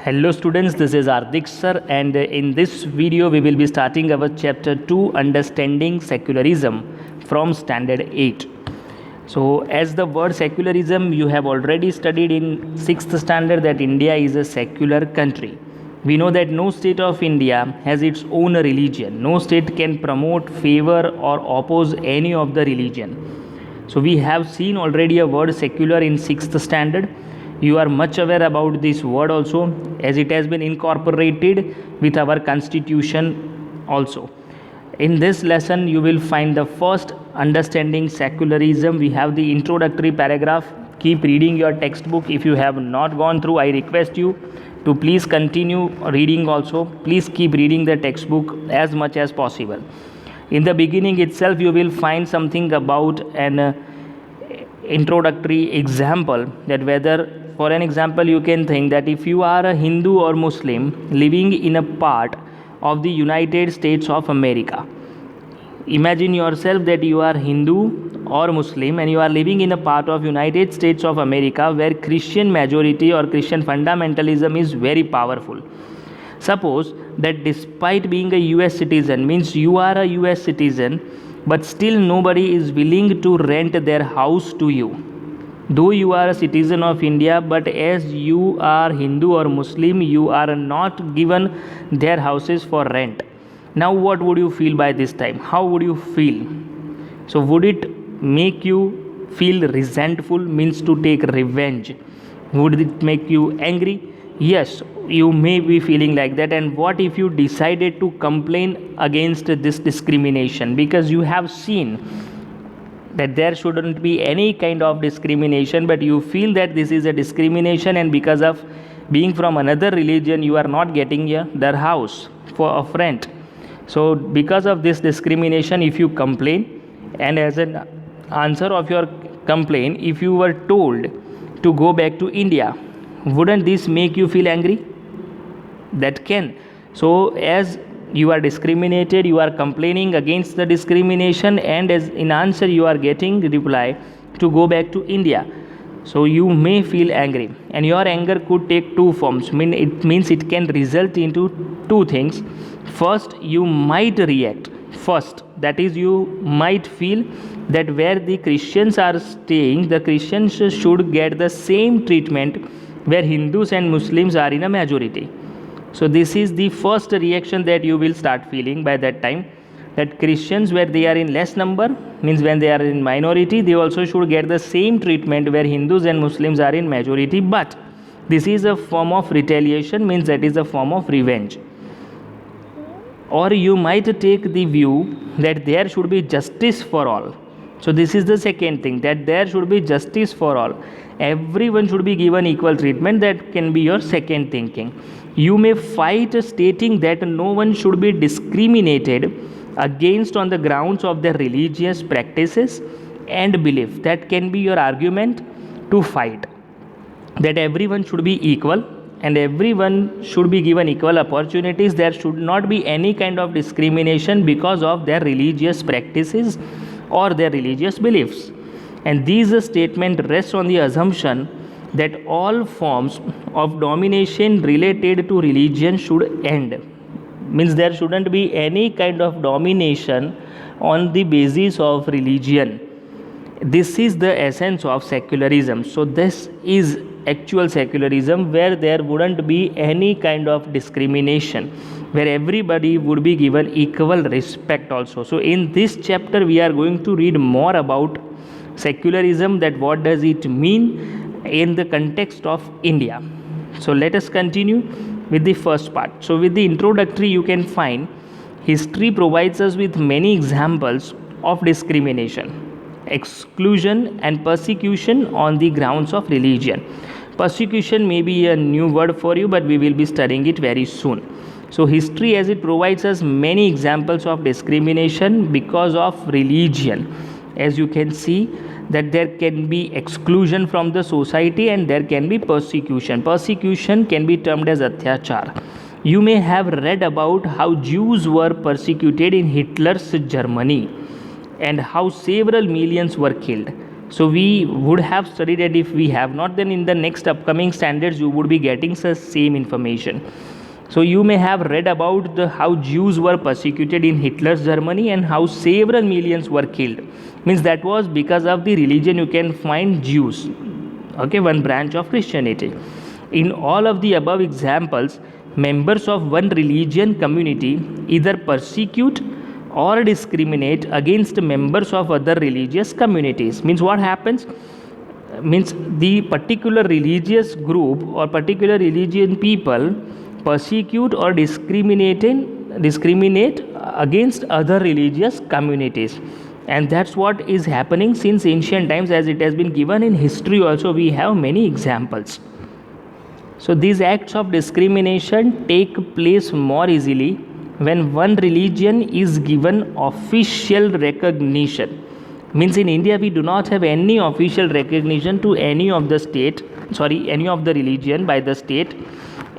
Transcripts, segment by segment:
Hello students, this is Ardik sir, and in this video we will be starting our chapter 2 Understanding Secularism from standard 8. So as the word secularism you have already studied in 6th standard that India is a secular country. We know that no state of India has its own religion. No state can promote, favor or oppose any of the religion. So we have seen already a word secular in 6th standard. You are much aware about this word also, as it has been incorporated with our constitution also. In this lesson you will find the first understanding secularism. We have the introductory paragraph. Keep reading your textbook. If you have not gone through, I request you to please continue reading also. Please keep reading the textbook as much as possible. In the beginning itself you will find something about an introductory example, that whether, for an example, you can think that if you are a Hindu or Muslim living in a part of the United States of America, imagine yourself that you are Hindu or Muslim and you are living in a part of United States of America where Christian majority or Christian fundamentalism is very powerful. Suppose that despite being a US citizen, means you are a US citizen, but still nobody is willing to rent their house to you. Though you are a citizen of India, but as you are Hindu or Muslim, you are not given their houses for rent. Now what would you feel by this time? How would you feel? So would it make you feel resentful, means to take revenge? Would it make you angry? Yes, you may be feeling like that. And what if you decided to complain against this discrimination, because you have seen that there shouldn't be any kind of discrimination, but you feel that this is a discrimination, and because of being from another religion you are not getting their house for a rent. So because of this discrimination, if you complain, and as an answer of your complaint, if you were told to go back to India, wouldn't this make you feel angry? That can. So as you are discriminated, you are complaining against the discrimination, and as in answer you are getting reply to go back to India. So you may feel angry, and your anger could take two forms. It means it can result into two things. First, you might react. First, that is, you might feel that where the Christians are staying, the Christians should get the same treatment where Hindus and Muslims are in a majority. So this is the first reaction that you will start feeling by that time, that Christians, where they are in less number, means when they are in minority, they also should get the same treatment where Hindus and Muslims are in majority. But this is a form of retaliation, means that is a form of revenge. Or you might take the view that there should be justice for all. So this is the second thing, that there should be justice for all. Everyone should be given equal treatment. That can be your second thinking. You may fight stating that no one should be discriminated against on the grounds of their religious practices and belief. That can be your argument to fight, that everyone should be equal and everyone should be given equal opportunities. There should not be any kind of discrimination because of their religious practices or their religious beliefs. And these statement rests on the assumption that all forms of domination related to religion should end. Means there shouldn't be any kind of domination on the basis of religion. This is the essence of secularism. So this is actual secularism, where there wouldn't be any kind of discrimination, where everybody would be given equal respect also. So in this chapter we are going to read more about secularism, that what does it mean in the context of India. So let us continue with the first part. So with the introductory you can find history provides us with many examples of discrimination, exclusion and persecution on the grounds of religion. Persecution may be a new word for you, but we will be studying it very soon. So history, as it provides us many examples of discrimination because of religion. As you can see that there can be exclusion from the society and there can be persecution. Persecution can be termed as atyachar. You may have read about how Jews were persecuted in Hitler's Germany and how several millions were killed. So we would have studied it. If we have not, then in the next upcoming standards you would be getting the same information. So you may have read about how Jews were persecuted in Hitler's Germany and how several millions were killed. Means that was because of the religion. You can find Jews, okay, one branch of Christianity. In all of the above examples, members of one religion community either persecute or discriminate against members of other religious communities. Means what happens? Means the particular religious group or particular religion people persecute or discriminate against other religious communities, and that's what is happening since ancient times, as it has been given in history also. We have many examples. So these acts of discrimination take place more easily when one religion is given official recognition. Means in India we do not have any official recognition to any of the religion by the state,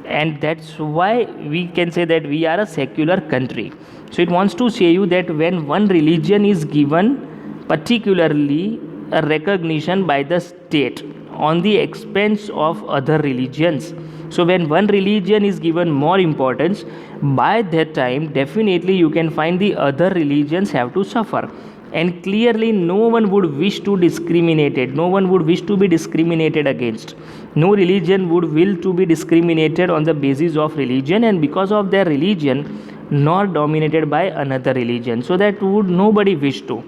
and that's why we can say that we are a secular country. So it wants to say you that when one religion is given particularly a recognition by the state on the expense of other religions, so when one religion is given more importance, by that time definitely you can find the other religions have to suffer, and clearly no one would wish to discriminate it. No one would wish to be discriminated against. No religion would will to be discriminated on the basis of religion and because of their religion, nor dominated by another religion. So that would nobody wish to.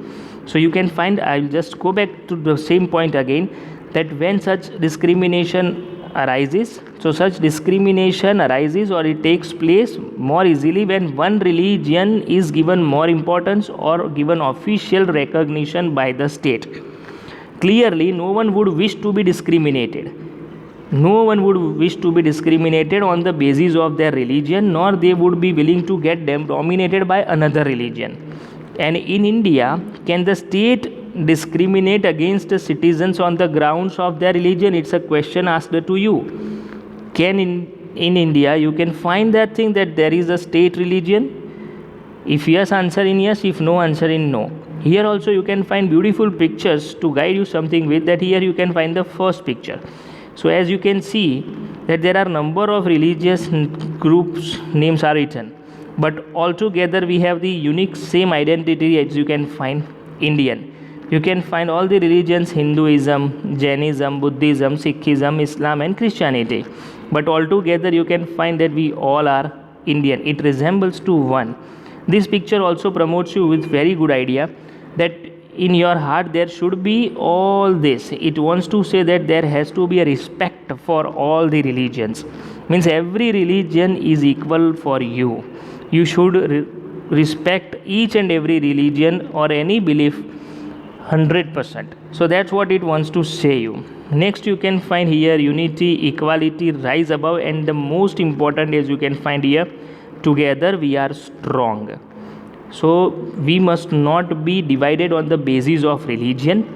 So you can find, I'll just go back to the same point again, that when such discrimination arises, so such discrimination arises or it takes place more easily when one religion is given more importance or given official recognition by the state. Clearly no one would wish to be discriminated. No one would wish to be discriminated on the basis of their religion, nor they would be willing to get them dominated by another religion. And in India, can the state discriminate against the citizens on the grounds of their religion? It's a question asked to you. Can in India you can find that thing that there is a state religion? If yes, answer in yes. If no, answer in no. Here also you can find beautiful pictures to guide you something with that. Here you can find the first picture. So as you can see that there are number of religious groups names are written, but altogether we have the unique same identity. As you can find Indian, you can find all the religions: Hinduism, Jainism, Buddhism, Sikhism, Islam and Christianity, but altogether you can find that we all are Indian. It resembles to one. This picture also promotes you with very good idea that in your heart there should be all this. It wants to say that there has to be a respect for all the religions. Means every religion is equal for you. You should respect each and every religion or any belief 100%. So that's what it wants to say you. Next you can find here unity, equality, rise above, and the most important is you can find here together we are strong. So we must not be divided on the basis of religion.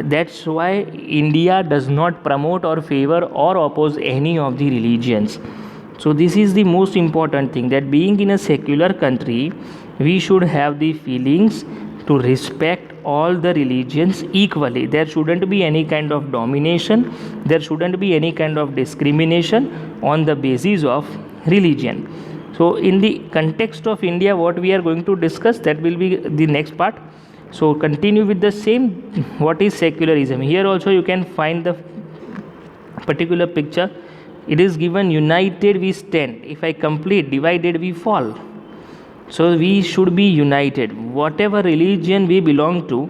That's why India does not promote or favor or oppose any of the religions. So this is the most important thing, that being in a secular country, we should have the feelings to respect all the religions equally. There shouldn't be any kind of domination. There shouldn't be any kind of discrimination on the basis of religion. So in the context of India, what we are going to discuss, that will be the next part. So continue with the same. What is secularism? Here also you can find the particular picture. It is given: united we stand. If I complete, divided we fall. So we should be united. Whatever religion we belong to,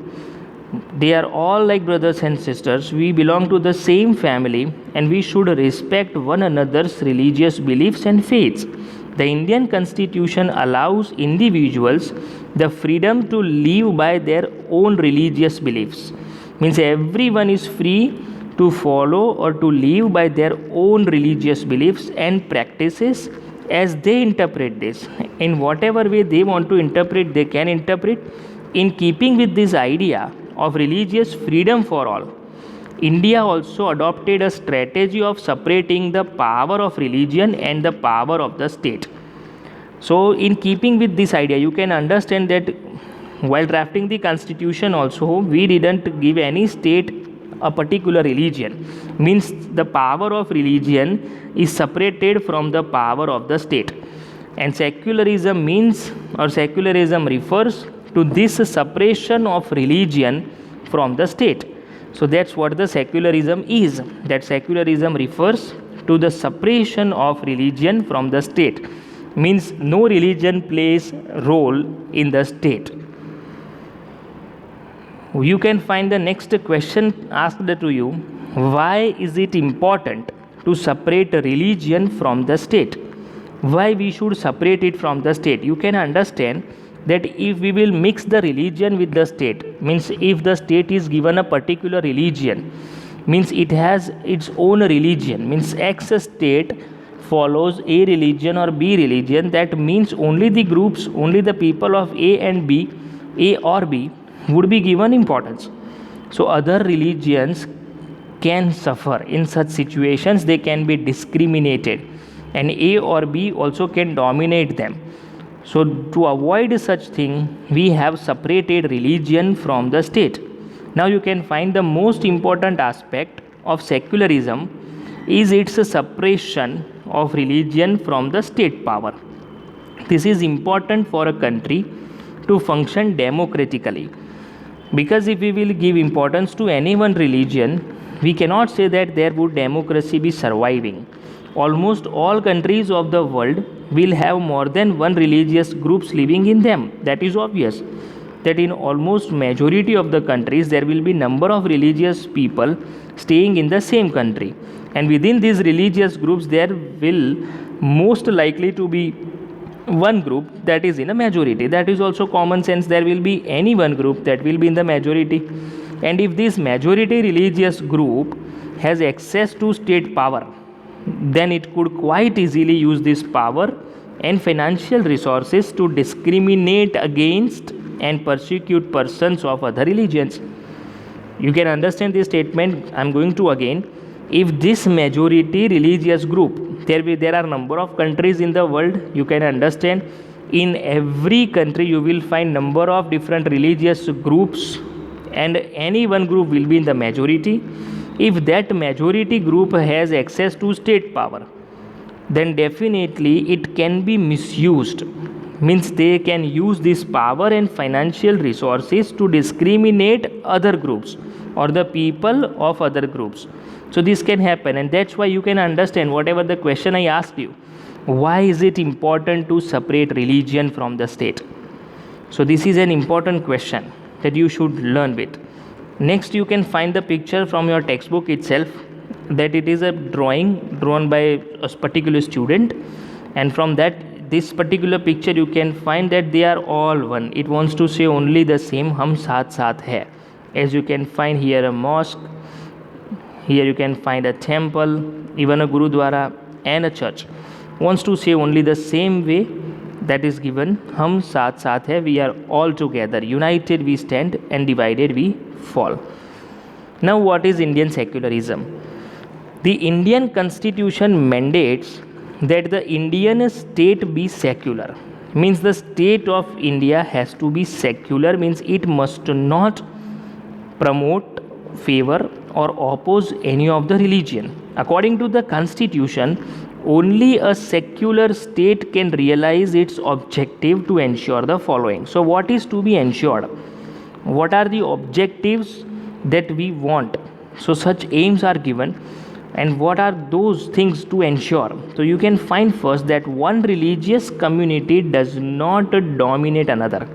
they are all like brothers and sisters. We belong to the same family and we should respect one another's religious beliefs and faiths. The Indian Constitution allows individuals the freedom to live by their own religious beliefs. Means everyone is free to follow or to live by their own religious beliefs and practices as they interpret this. In whatever way they want to interpret, they can interpret. In keeping with this idea of religious freedom for all, India also adopted a strategy of separating the power of religion and the power of the state. So in keeping with this idea, you can understand that while drafting the constitution also, we didn't give any state a particular religion. Means the power of religion is separated from the power of the state. And secularism means, or secularism refers to this separation of religion from the state. So that's what the secularism is. That secularism refers to the separation of religion from the state. Means no religion plays role in the state. You can find the next question asked to you: why is it important to separate religion from the state? Why we should separate it from the state? You can understand that if we will mix the religion with the state, means if the state is given a particular religion, means it has its own religion, means X state follows A religion or B religion, that means only the groups, only the people of A and B, A or B, would be given importance. So other religions can suffer in such situations. They can be discriminated, and A or B also can dominate them. So to avoid such thing, we have separated religion from the state. Now you can find the most important aspect of secularism is its separation of religion from the state power. This is important for a country to function democratically, because if we will give importance to any one religion, we cannot say that there would democracy be surviving. Almost all countries of the world will have more than one religious groups living in them. That is obvious that in almost majority of the countries there will be number of religious people staying in the same country, and within these religious groups there will most likely to be one group that is in a majority. That is also common sense. There will be any one group that will be in the majority, and if this majority religious group has access to state power, then it could quite easily use this power and financial resources to discriminate against and persecute persons of other religions. You can understand this statement. I am going to again. If this majority religious group, there are number of countries in the world, you can understand, in every country you will find number of different religious groups, and any one group will be in the majority. If that majority group has access to state power, then definitely it can be misused. Means they can use this power and financial resources to discriminate other groups or the people of other groups. So this can happen, and that's why you can understand whatever the question I asked you, why is it important to separate religion from the state? So this is an important question that you should learn with. Next, you can find the picture from your textbook itself, that it is a drawing drawn by a particular student, and from that this particular picture you can find that they are all one. It wants to say only the same, hum saath saath hai. As you can find here a mosque, here you can find a temple, even a gurudwara and a church. Wants to say only the same way, that is given, hum saath saath hai, we are all together, united we stand and divided we fall. Now what is Indian secularism? The Indian constitution mandates that the Indian state be secular. Means the state of India has to be secular, means it must not promote, favor or oppose any of the religion. According to the constitution, only a secular state can realize its objective to ensure the following. So what is to be ensured? What are the objectives that we want? So such aims are given, and what are those things to ensure? So you can find first that one religious community does not dominate another.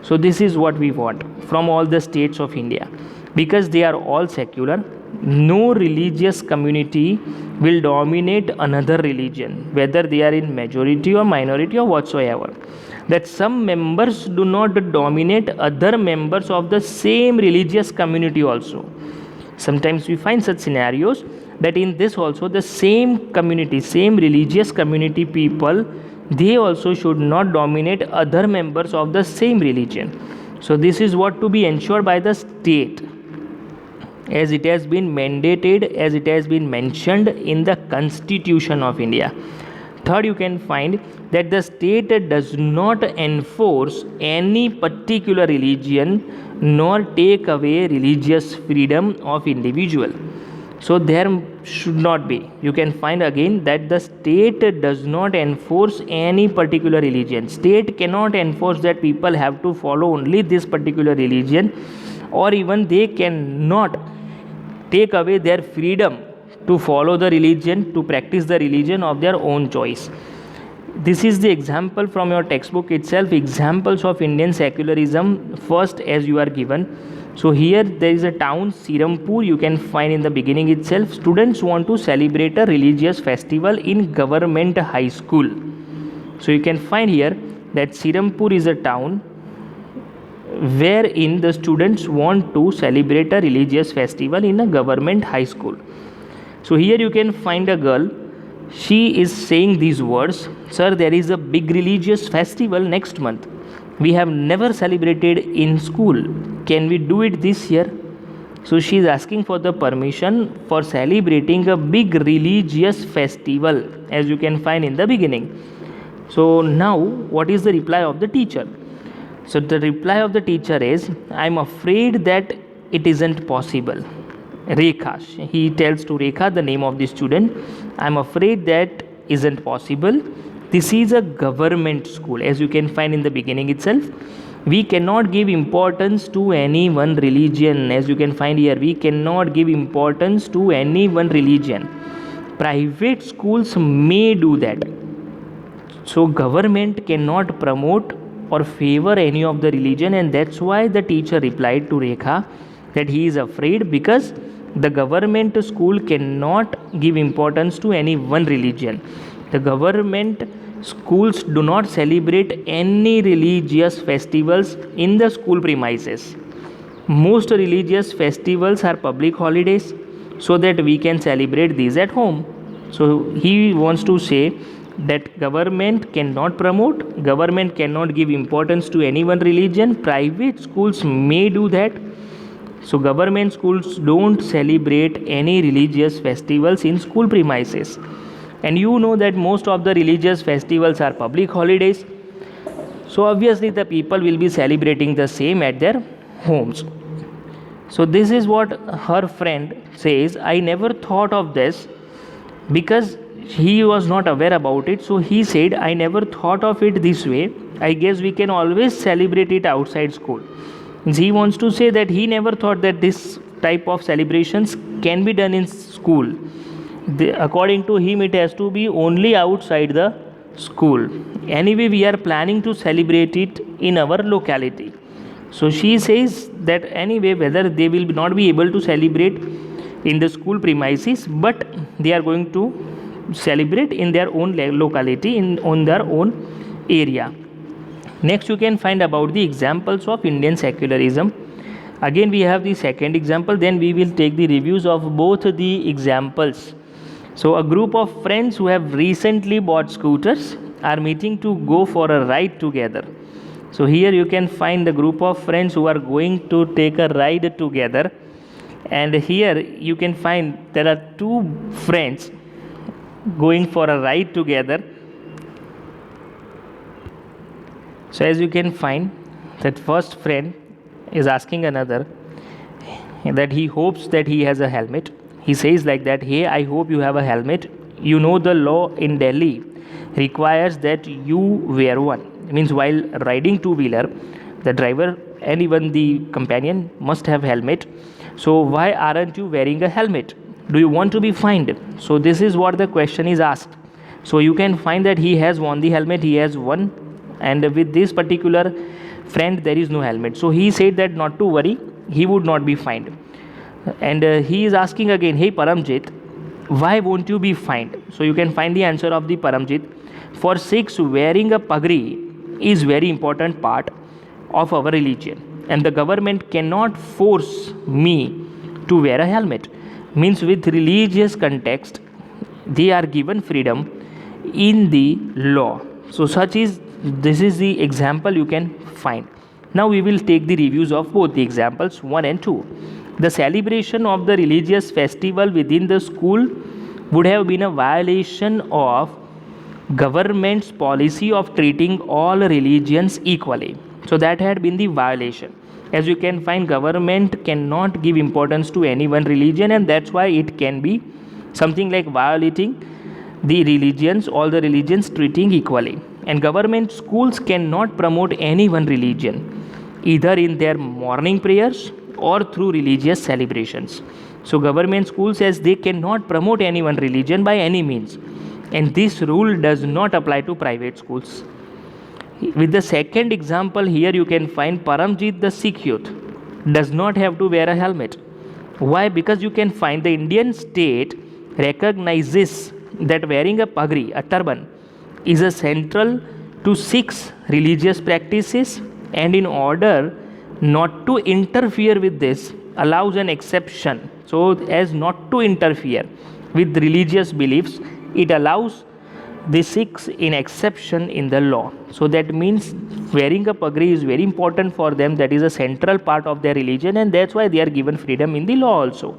So this is what we want from all the states of India, because they are all secular. No religious community will dominate another religion, whether they are in majority or minority or whatsoever. That some members do not dominate other members of the same religious community also. Sometimes we find such scenarios that in this also the same community, same religious community people, they also should not dominate other members of the same religion. So this is what to be ensured by the state, as it has been mandated, as it has been mentioned in the Constitution of India. Third, you can find that the state does not enforce any particular religion nor take away religious freedom of individual. So there should not be. You can find again that the state does not enforce any particular religion. State cannot enforce that people have to follow only this particular religion, or even they cannot take away their freedom to follow the religion, to practice the religion of their own choice. This is the example from your textbook itself, examples of Indian secularism. First, as you are given, so here there is a town Sirampur, you can find in the beginning itself, students want to celebrate a religious festival in government high school. So you can find here that Sirampur is a town wherein the students want to celebrate a religious festival in a government high school. So here you can find a girl, she is saying these words, sir, there is a big religious festival next month. We have never celebrated in school. Can we do it this year? So she is asking for the permission for celebrating a big religious festival, as you can find in the beginning. So now what is the reply of the teacher? So the reply of the teacher is, I am afraid that it isn't possible. Rekha, he tells to Rekha, the name of the student, I am afraid that isn't possible. This is a government school, as you can find in the beginning itself. We cannot give importance to any one religion, as you can find here. We cannot give importance to any one religion. Private schools may do that. So government cannot promote or favor any of the religion, and that's why the teacher replied to Rekha that he is afraid because the government school cannot give importance to any one religion. The government schools do not celebrate any religious festivals in the school premises. Most religious festivals are public holidays, so that we can celebrate these at home. So he wants to say that government cannot promote, government cannot give importance to any one religion. Private schools may do that. So government schools don't celebrate any religious festivals in school premises. And you know that most of the religious festivals are public holidays. So obviously the people will be celebrating the same at their homes. So this is what her friend says, I never thought of this, because he was not aware about it. So he said, I never thought of it this way. I guess we can always celebrate it outside school. He wants to say that he never thought that this type of celebrations can be done in school. According to him, it has to be only outside the school. Anyway, we are planning to celebrate it in our locality. So she says that anyway, whether they will not be able to celebrate in the school premises, but they are going to celebrate in their own locality, on their own area. Next, you can find about the examples of Indian secularism. Again, we have the second example, then we will take the reviews of both the examples. So a group of friends who have recently bought scooters are meeting to go for a ride together. So here you can find the group of friends who are going to take a ride together, and here you can find there are two friends going for a ride together. So as you can find, that first friend is asking another that he hopes that he has a helmet. He says like that, hey, I hope you have a helmet. You know the law in Delhi requires that you wear one. It means while riding two-wheeler, the driver and even the companion must have helmet. So why aren't you wearing a helmet? Do you want to be fined? So this is what the question is asked. So you can find that he has worn the helmet, he has one, and with this particular friend there is no helmet. So he said that not to worry, he would not be fined. And he is asking again, hey Paramjit, why won't you be fined? So you can find the answer of the Paramjit. For Sikhs, wearing a pagri is very important part of our religion, and the government cannot force me to wear a helmet. Means with religious context, they are given freedom in the law. So this is the example you can find. Now we will take the reviews of both the examples 1 and 2. The celebration of the religious festival within the school would have been a violation of government's policy of treating all religions equally. So that had been the violation. As you can find, government cannot give importance to any one religion, and that's why it can be something like violating the religions, all the religions treating equally. And government schools cannot promote any one religion, either in their morning prayers or through religious celebrations. So government schools says they cannot promote any one religion by any means, and this rule does not apply to private schools. With the second example here, you can find Paramjit, the Sikh youth, does not have to wear a helmet. Why? Because you can find the Indian state recognizes that wearing a pagri, a turban, is a central to Sikhs' religious practices, and in order not to interfere with this, allows an exception. So, as not to interfere with religious beliefs, it allows the Sikhs in exception in the law. So that means wearing a pagri is very important for them. That is a central part of their religion, and that's why they are given freedom in the law also.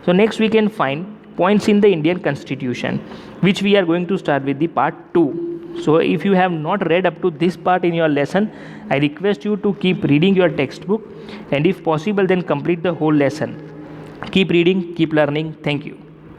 So next we can find points in the Indian Constitution, which we are going to start with the part 2. So if you have not read up to this part in your lesson, I request you to keep reading your textbook, and if possible then complete the whole lesson. Keep reading, keep learning. Thank you.